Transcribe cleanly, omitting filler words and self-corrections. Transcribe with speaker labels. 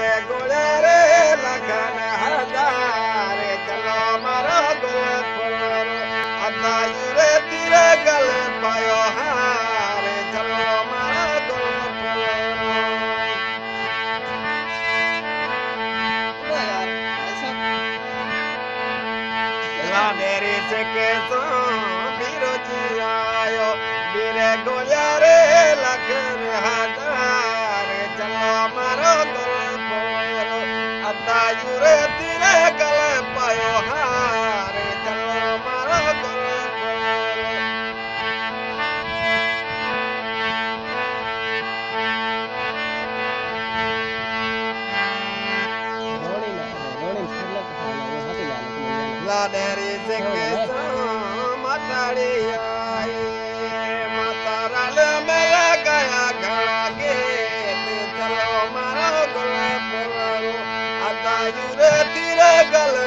Speaker 1: रे गोले रे लगन हजार चलो मारो गोल फुल अदा यूरे तेरे गल पायो हार चलो मारो गोल फुल मेरी से के सो बीरो जी आयो बीरे गोले रे लगन हजार चलो मारो गोल फुल अदा यूरे तेरे गल पायो हार चलो मारो गोल फुल लाडेरी से के सो मतारी आई मतारल में लगाया घड़ा के चलो मारो गोल फुल अदा यूरे तेरे गल